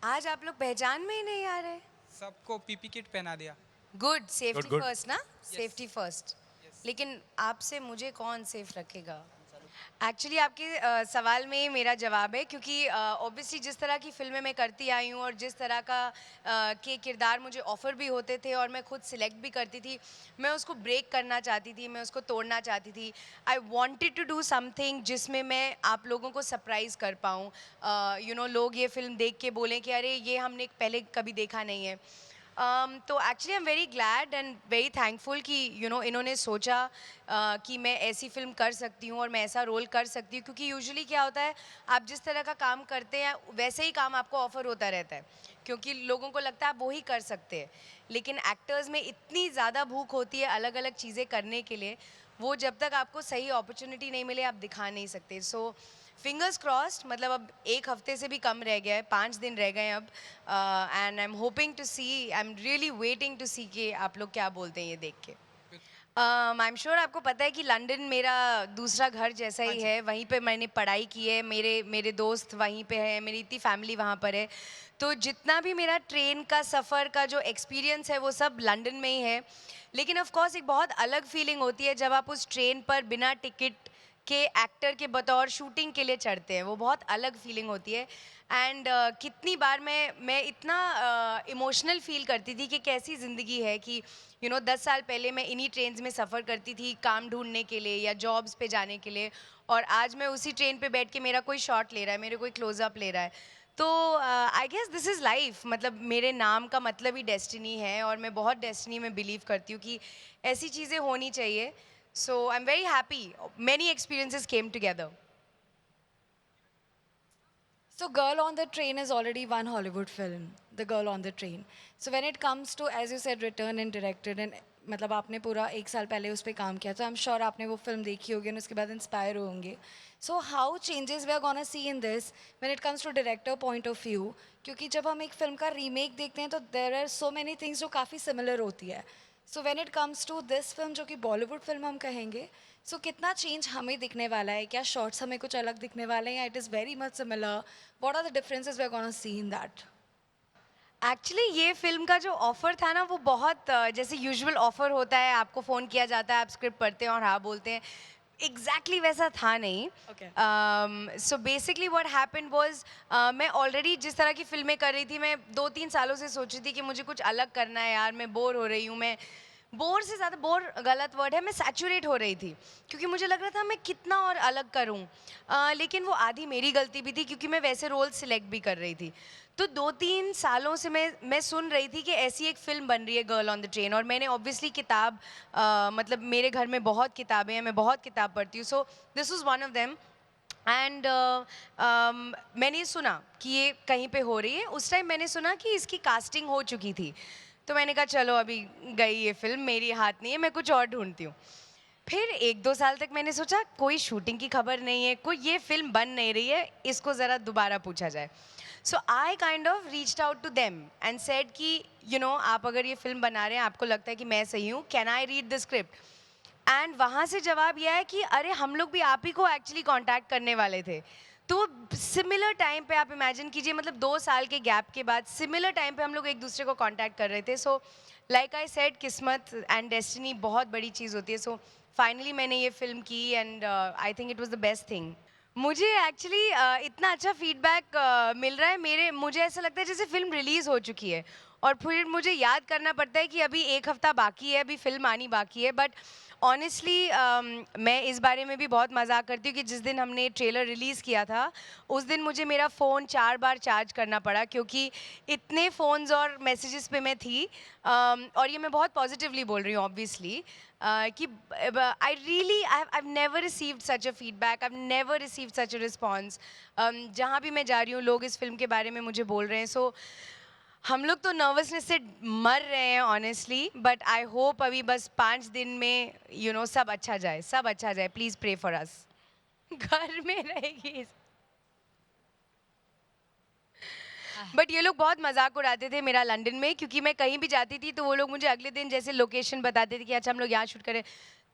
आज आप लोग पहचान में ही नहीं आ रहे। सबको पीपी किट पहना दिया। Good, safety good. फर्स्ट ना, सेफ्टी फर्स्ट। लेकिन आपसे मुझे कौन सेफ रखेगा? एक्चुअली आपके सवाल में ही मेरा जवाब है, क्योंकि ऑब्वियसली जिस तरह की फिल्में मैं करती आई हूँ और जिस तरह का के किरदार मुझे ऑफ़र भी होते थे और मैं खुद सिलेक्ट भी करती थी, मैं उसको ब्रेक करना चाहती थी, मैं उसको तोड़ना चाहती थी। I wanted to do something जिसमें मैं आप लोगों को सरप्राइज़ कर पाऊँ। लोग ये फ़िल्म देख के बोलें कि अरे ये हमने पहले कभी देखा नहीं है। तो actually I am very glad and very thankful कि इन्होंने सोचा कि मैं ऐसी फिल्म कर सकती हूँ और मैं ऐसा रोल कर सकती हूँ, क्योंकि यूजुअली क्या होता है, आप जिस तरह का काम करते हैं वैसे ही काम आपको ऑफर होता रहता है, क्योंकि लोगों को लगता है आप वो ही कर सकते हैं। लेकिन एक्टर्स में इतनी ज़्यादा भूख होती है अलग अलग चीज़ें करने के लिए, वो जब तक आपको सही अपॉर्चुनिटी नहीं मिले आप दिखा नहीं सकते। सो फिंगर्स क्रॉस्ड, मतलब अब एक हफ्ते से भी कम रह गया है, 5 दिन रह गए हैं अब, and I am hoping to see, I am really waiting to see कि आप लोग क्या बोलते हैं ये देख के। आई एम श्योर आपको पता है कि लंदन मेरा दूसरा घर जैसा ही है, वहीं पे मैंने पढ़ाई की है, मेरे मेरे दोस्त वहीं पे हैं, मेरी इतनी फैमिली वहाँ पर है। तो जितना भी मेरा ट्रेन का सफ़र का जो एक्सपीरियंस है वो सब लंदन में ही है। लेकिन ऑफ कोर्स एक बहुत अलग फीलिंग होती है जब आप उस ट्रेन पर बिना टिकट के एक्टर के बतौर शूटिंग के लिए चढ़ते हैं, वो बहुत अलग फीलिंग होती है। एंड कितनी बार मैं इतना इमोशनल फील करती थी कि कैसी ज़िंदगी है कि 10 साल पहले मैं इन्हीं ट्रेन्स में सफ़र करती थी काम ढूंढने के लिए या जॉब्स पे जाने के लिए, और आज मैं उसी ट्रेन पे बैठ के मेरा कोई शॉट ले रहा है, मेरे कोई क्लोज़अप ले रहा है। तो I guess this is life, मतलब मेरे नाम का मतलब ही डेस्टिनी है और मैं बहुत डेस्टिनी में बिलीव करती हूँ कि ऐसी चीज़ें होनी चाहिए। So I am very happy, many experiences came together. So, Girl on the Train is already one Hollywood film, The Girl on the Train. So, when it comes to, as you said, written and directed, and मतलब आपने पूरा 1 साल पहले उस पर काम किया, तो आई एम श्योर आपने वो फिल्म देखी होगी और उसके बाद इंस्पायर होंगे. So how changes we are gonna see in this when it comes to director point of view, क्योंकि जब हम एक फिल्म का रीमेक देखते हैं तो there are so many things जो काफ़ी सिमिलर होती है. So when it comes to this film जो कि बॉलीवुड फिल्म हम कहेंगे, सो कितना चेंज हमें दिखने वाला है? क्या शॉर्ट्स हमें कुछ अलग दिखने वाले हैं या it is very much similar? What are the differences we are gonna see in that? Actually ये फिल्म का जो ऑफ़र था ना, वो बहुत जैसे यूजुअल ऑफ़र होता है, आपको फ़ोन किया जाता है, आप स्क्रिप्ट पढ़ते हैं और हाँ बोलते हैं, एग्जैक्टली वैसा था नहीं। Okay. So basically what happened was, मैं ऑलरेडी जिस तरह की फिल्में कर रही थी, मैं 2-3 सालों से सोच रही थी कि मुझे कुछ अलग करना है यार, मैं बोर हो रही हूँ। मैं बोर से ज़्यादा, बोर गलत वर्ड है, मैं सैचुरेट हो रही थी, क्योंकि मुझे लग रहा था मैं कितना और अलग करूँ। लेकिन वो आधी मेरी गलती भी थी, क्योंकि मैं वैसे रोल सिलेक्ट भी कर रही थी। तो 2-3 सालों से मैं सुन रही थी कि ऐसी एक फ़िल्म बन रही है गर्ल ऑन द ट्रेन, और मैंने ऑब्वियसली किताब, मतलब मेरे घर में बहुत किताबें हैं, मैं बहुत किताब पढ़ती हूँ, so this was one of them. And मैंने सुना कि ये कहीं पे हो रही है, उस टाइम मैंने सुना कि इसकी कास्टिंग हो चुकी थी। तो मैंने कहा चलो अभी गई ये फिल्म, मेरी हाथ नहीं है, मैं कुछ और ढूंढती हूँ। फिर 1-2 साल तक मैंने सोचा कोई शूटिंग की खबर नहीं है, कोई ये फिल्म बन नहीं रही है, इसको ज़रा दोबारा पूछा जाए। So I kind of reached out to them and said कि आप अगर ये फिल्म बना रहे हैं, आपको लगता है कि मैं सही हूँ, can I read the script? And वहाँ से जवाब यह है कि अरे हम लोग भी आप ही को एक्चुअली कांटेक्ट करने वाले थे। तो सिमिलर टाइम पे आप इमेजिन कीजिए, मतलब 2 साल के गैप के बाद सिमिलर टाइम पे हम लोग एक दूसरे को कांटेक्ट कर रहे थे। सो लाइक आई सेड, किस्मत एंड डेस्टिनी बहुत बड़ी चीज़ होती है। सो फाइनली मैंने ये फिल्म की and I think it was the best thing. मुझे एक्चुअली इतना अच्छा फीडबैक मिल रहा है, मुझे ऐसा लगता है जैसे फिल्म रिलीज़ हो चुकी है, और फिर मुझे याद करना पड़ता है कि अभी एक हफ्ता बाकी है, अभी फिल्म आनी बाकी है। बट ऑनेस्टली मैं इस बारे में भी बहुत मजाक करती हूँ कि जिस दिन हमने ट्रेलर रिलीज़ किया था, उस दिन मुझे मेरा फ़ोन 4 बार चार्ज करना पड़ा, क्योंकि इतने फ़ोन्स और मैसेजेस पे मैं थी। और ये मैं बहुत पॉजिटिवली बोल रही हूँ ऑब्वियसली, कि I really I never received such a feedback, I never received such a response. जहाँ भी मैं जा रही हूँ लोग इस फिल्म के बारे में मुझे बोल रहे हैं। सो हम लोग तो नर्वसनेस से मर रहे हैं ऑनेस्टली, बट आई होप अभी बस 5 दिन में सब अच्छा जाए, सब अच्छा जाए, प्लीज़ प्रे फॉर अस। घर में रहेगी। बट ये लोग बहुत मजाक उड़ाते थे मेरा लंदन में, क्योंकि मैं कहीं भी जाती थी तो वो लोग मुझे अगले दिन जैसे लोकेशन बताते थे कि अच्छा हम लोग यहाँ शूट करें।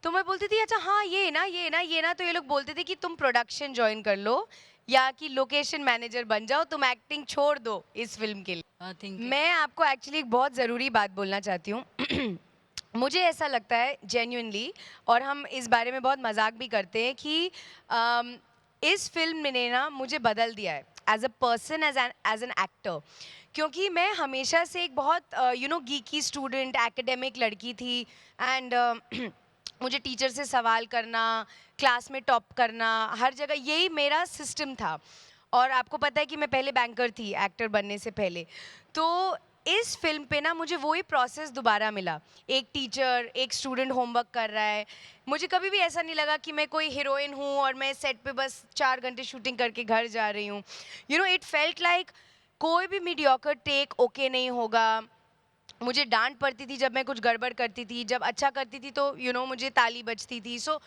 तो मैं बोलती थी अच्छा हाँ ये ना, तो ये लोग बोलते थे कि तुम प्रोडक्शन ज्वाइन कर लो या कि लोकेशन मैनेजर बन जाओ, तुम एक्टिंग छोड़ दो इस फिल्म के लिए। थिंक मैं आपको एक्चुअली एक बहुत ज़रूरी बात बोलना चाहती हूँ। मुझे ऐसा लगता है जेन्युइनली, और हम इस बारे में बहुत मजाक भी करते हैं कि इस फिल्म ने ना मुझे बदल दिया है as a person, as an actor. क्योंकि मैं हमेशा से एक बहुत गीकी स्टूडेंट, एकेडमिक लड़की थी, एंड मुझे टीचर से सवाल करना, क्लास में टॉप करना, हर जगह यही मेरा सिस्टम था। और आपको पता है कि मैं पहले बैंकर थी एक्टर बनने से पहले। तो इस फिल्म पे ना मुझे वही प्रोसेस दोबारा मिला। एक टीचर, एक स्टूडेंट होमवर्क कर रहा है। मुझे कभी भी ऐसा नहीं लगा कि मैं कोई हीरोइन हूँ और मैं सेट पे बस 4 घंटे शूटिंग करके घर जा रही हूँ। इट फेल्ट लाइक कोई भी मीडियोकर टेक ओके नहीं होगा। मुझे डांट पड़ती थी जब मैं कुछ गड़बड़ करती थी, जब अच्छा करती थी तो मुझे ताली बजती थी। सो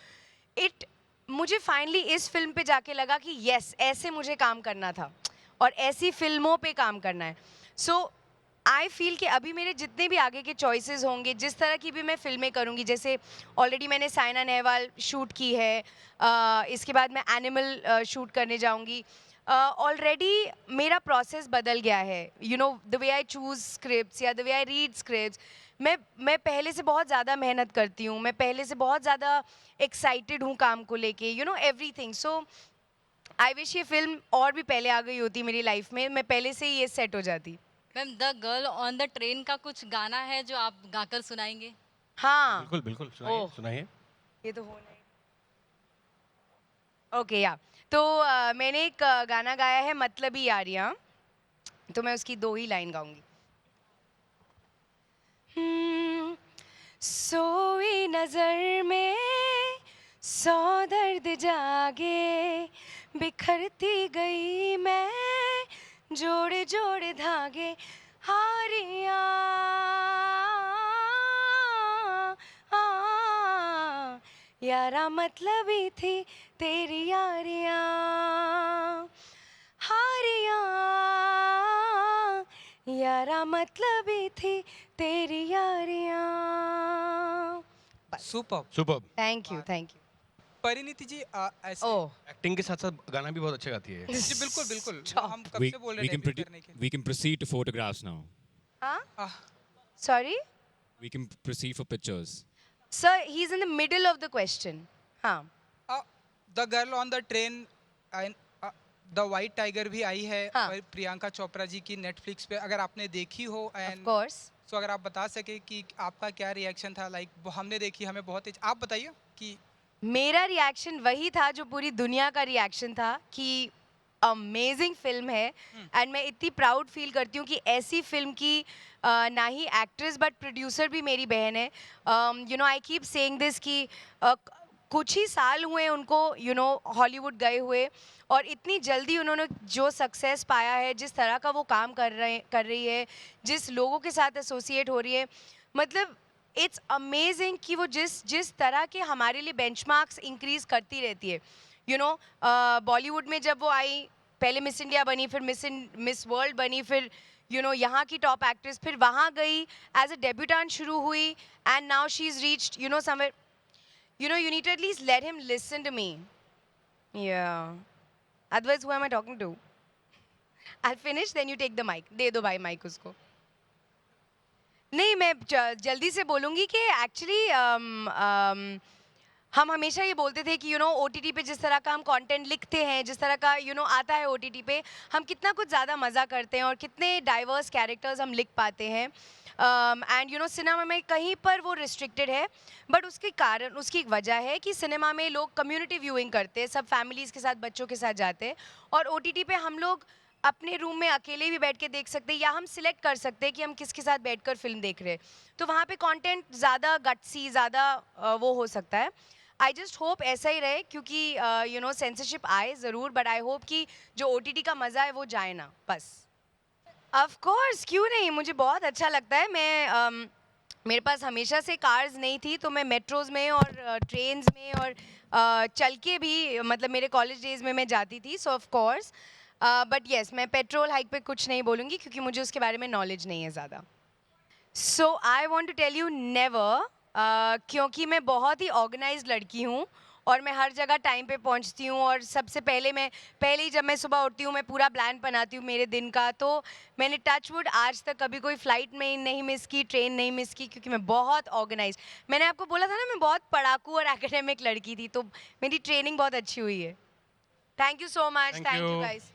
मुझे फाइनली इस फिल्म पे जाके लगा कि यस, ऐसे मुझे काम करना था और ऐसी फिल्मों पे काम करना है। सो आई फील कि अभी मेरे जितने भी आगे के चॉइसेस होंगे, जिस तरह की भी मैं फिल्में करूँगी, जैसे ऑलरेडी मैंने साइना नेहवाल शूट की है, इसके बाद मैं एनिमल शूट करने जाऊँगी। ऑलरेडी मेरा प्रोसेस बदल गया है, the way I choose scripts या the way I read scripts. मैं पहले से बहुत ज़्यादा मेहनत करती हूँ, मैं पहले से बहुत ज़्यादा एक्साइटेड हूँ काम को लेके, एवरीथिंग। सो आई विश ये फिल्म और भी पहले आ गई होती मेरी लाइफ में, मैं पहले से ही ये सेट हो जाती। Ma'am, the girl on the train का कुछ गाना है जो आप गाकर सुनाएंगे? हाँ, बिल्कुल बिल्कुल, सुनाइए ओह। सुनाइए। ये तो होना ही। ओके या तो मैंने एक गाना गाया है मतलबी यारियाँ, तो मैं उसकी 2 ही लाइन गाऊंगी। सोई नजर में 100 दर्द जागे, बिखरती गई मैं जोड़े जोड़े धागे, हारियाँ यारा मतलबी थी तेरी यारियाँ, हारियाँ यारा मतलबी थी तेरी यारियाँ। Super. Superb. Thank you, thank you. Parineeti ji, ऐसे ओह, एक्टिंग के साथ साथ गाना भी बहुत अच्छा गाती है। जी बिल्कुल बिल्कुल, Stop. हम कब We, से बोल रहे we हैं can debut करने के लिए। we can proceed to photographs now. हाँ, ah, sorry We can proceed for pictures. Sir, he is in the middle of the question. हाँ, the girl on the train and the white tiger भी आई है हाँ। प्रियंका चोपड़ा जी की Netflix पे, अगर आपने देखी हो ऑफ एंड कोर्स। सो अगर आप बता सके कि आपका क्या रिएक्शन था। लाइक हमने देखी, हमें बहुत आप बताइए कि मेरा रिएक्शन वही था जो पूरी दुनिया का रिएक्शन था कि अमेजिंग फिल्म है। एंड मैं इतनी प्राउड फील करती हूँ कि ऐसी फिल्म की ना ही एक्ट्रेस बट प्रोड्यूसर भी मेरी बहन है। आई कीप सेइंग दिस कि कुछ ही साल हुए उनको हॉलीवुड गए हुए, और इतनी जल्दी उन्होंने जो सक्सेस पाया है, जिस तरह का वो काम कर रही है, जिस लोगों के साथ एसोसिएट हो रही है, मतलब इट्स अमेजिंग कि वो जिस तरह के हमारे लिए बेंचमार्क्स इंक्रीज करती रहती है। बॉलीवुड में जब वो आई, पहले मिस इंडिया बनी, फिर मिस वर्ल्ड बनी, फिर यहाँ की टॉप एक्ट्रेस, फिर वहाँ गई एज अ डेब्यूटेंट शुरू हुई, and now she is reached somewhere. You need to at least let him listen to me. Yeah. Otherwise, who am I talking to? I'll finish, then you take the mic. दे दो भाई mic उसको। नहीं, मैं जल्दी से बोलूँगी कि actually हम हमेशा ये बोलते थे कि OTT पे जिस तरह का हम कंटेंट लिखते हैं, जिस तरह का आता है OTT पे, हम कितना कुछ ज़्यादा मज़ा करते हैं और कितने डाइवर्स कैरेक्टर्स हम लिख पाते हैं। एंड सिनेमा में कहीं पर वो रिस्ट्रिक्टेड है, बट उसके कारण, उसकी एक वजह है कि सिनेमा में लोग कम्युनिटी व्यूइंग करते हैं, सब फैमिलीज़ के साथ, बच्चों के साथ जाते हैं, और OTT पे हम लोग अपने रूम में अकेले भी बैठ के देख सकते हैं, या हम सिलेक्ट कर सकते हैं कि हम किसके साथ बैठकर फिल्म देख रहे हैं। तो वहाँ पे कंटेंट ज़्यादा गट्सी, ज़्यादा वो हो सकता है। आई जस्ट होप ऐसा ही रहे, क्योंकि सेंसरशिप आए ज़रूर, बट आई होप कि जो OTT का मज़ा है वो जाए ना, बस। ऑफ कोर्स, क्यों नहीं, मुझे बहुत अच्छा लगता है। मैं मेरे पास हमेशा से कार्स नहीं थी, तो मैं मेट्रोज़ में और ट्रेन्स में और चल के भी, मतलब मेरे कॉलेज डेज में मैं जाती थी। सो ऑफ कोर्स, बट येस, मैं पेट्रोल हाइक पे कुछ नहीं बोलूँगी, क्योंकि मुझे उसके बारे में नॉलेज नहीं है ज़्यादा। So I want to tell you, never क्योंकि मैं बहुत ही ऑर्गेनाइज्ड लड़की हूँ और मैं हर जगह टाइम पे पहुँचती हूँ और सबसे पहले ही जब मैं सुबह उठती हूँ मैं पूरा प्लान बनाती हूँ मेरे दिन का। तो मैंने टचवुड आज तक कभी कोई फ्लाइट में नहीं मिस की, ट्रेन नहीं मिस की, क्योंकि मैं बहुत ऑर्गेनाइज। मैंने आपको बोला था ना मैं बहुत पढ़ाकू और एकेडमिक लड़की थी, तो मेरी ट्रेनिंग बहुत अच्छी हुई है। Thank you so much. Thank thank you you. Guys.